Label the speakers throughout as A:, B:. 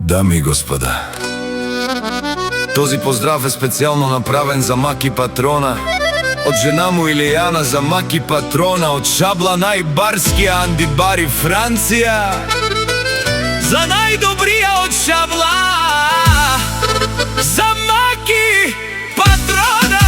A: Дами и господа, този поздрав е специално направен за Маки Патрона, од жена му Илијана за Маки Патрона, од Шабла најбарскија андибари Франција, за најдобрија од Шабла, за Маки Патрона.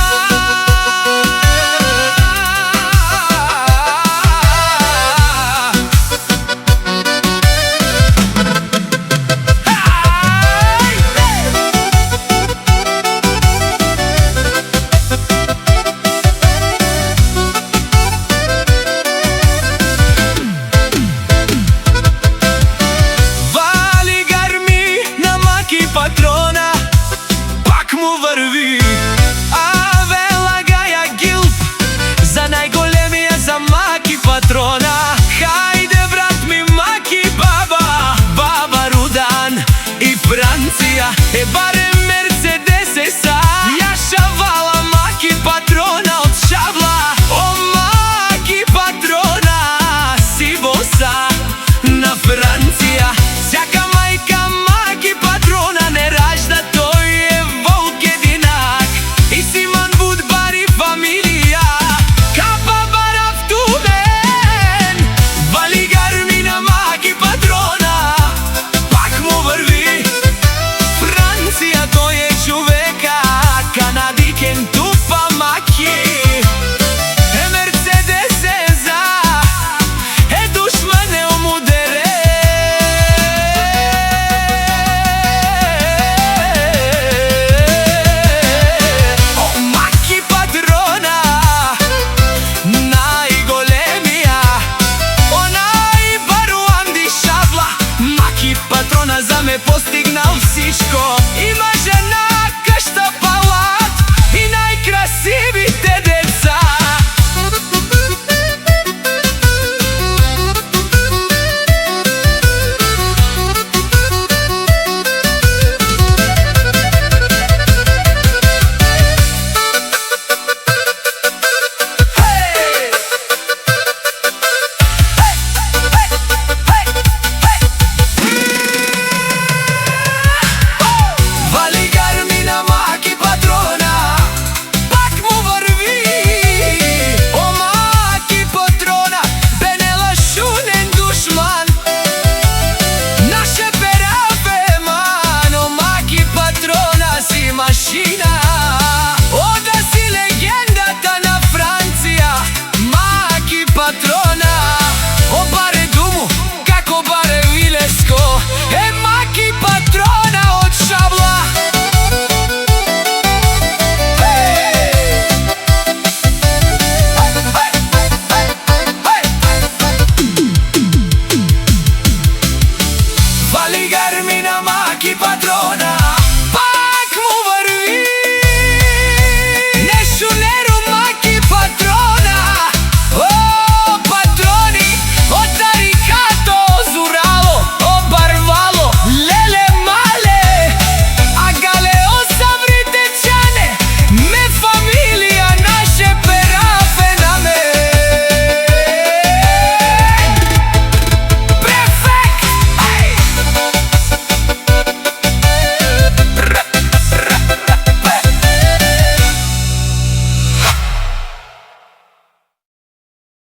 A: Патрона, пак му върви, авела гая гилп, за најголемија за Маки Патрона. Хајде брат ми Маки баба, баба Рудан и Франција, е барем Мерцедес е са, ја шавала Маки Патрона од Шабла. О Маки Патрона, си боса на Франција, сјака мајка Маки Патрона не ражда, тој е волк единак, и Симон Будбар и фамилија, капа барав тумен, вали гарми на Маки Патрона, пак му върви. Франција тој е човека, канадикен тупа Маки, е Мерцедес е за, е душман е омудере. Патрона за ме постигнал всичко, има жена, къща, палат и најкрасивите